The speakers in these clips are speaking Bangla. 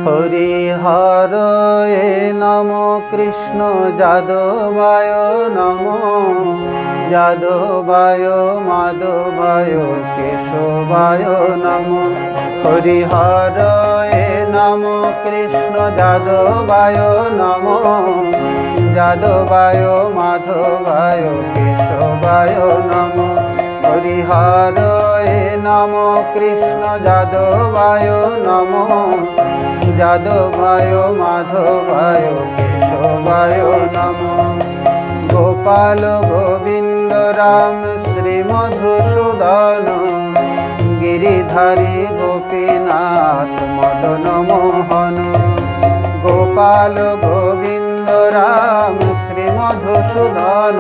হরিহরয়ে নম কৃষ্ণ যাদবায় নম যাদবায় মাধবায় কেশবায় নম হরিহরয়ে নম কৃষ্ণ যাদবায় নম যাদবায় মাধবায় কেশবায় নম হরিহরয়ে নম কৃষ্ণ যাদবায় নম যাদবায় মাধবায় কেশবায় নম গোপাল গোবিন্দ রাম শ্রী মধুসূদন গিরিধারী গোপীনাথ মদন মোহন গোপাল গোবিন্দ রাম শ্রী মধুসূদন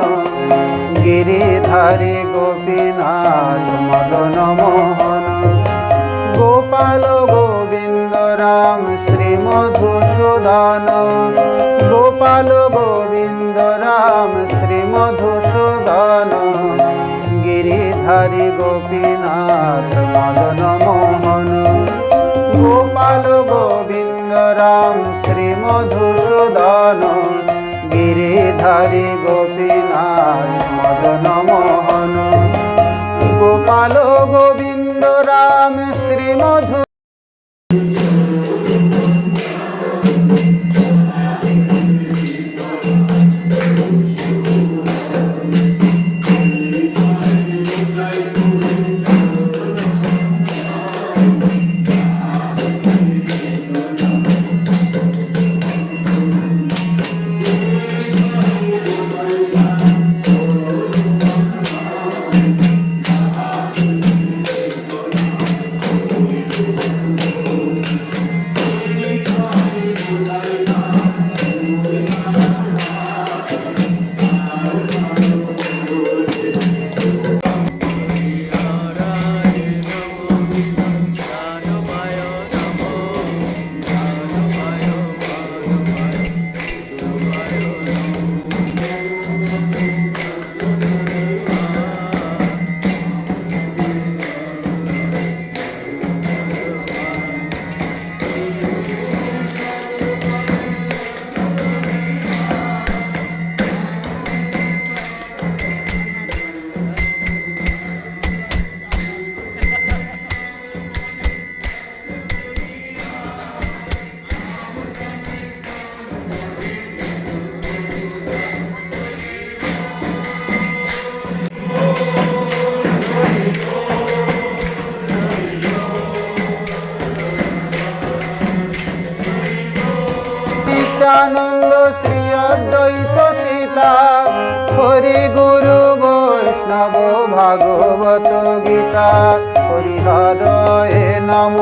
গিরিধারী গোপীনাথ মদন মোহন গোপাল গোবিন্দ রাম শ্রী মধুসূদন গোপাল গোবিন্দ রাম শ্রী মধুসূদন গিরিধারী গোপীনাথ মদন মোহন গোপাল গোবিন্দ রাম শ্রী মধুসূদন গিরিধারী গোপীনাথ মদন মোহন গোপাল গোবিন্দ রাম শ্রী মধু আনন্দ শ্রী অদ্বৈত সীতা হরি গুরু বৈষ্ণব ভাগবত গীতা হরিহরয়ে নম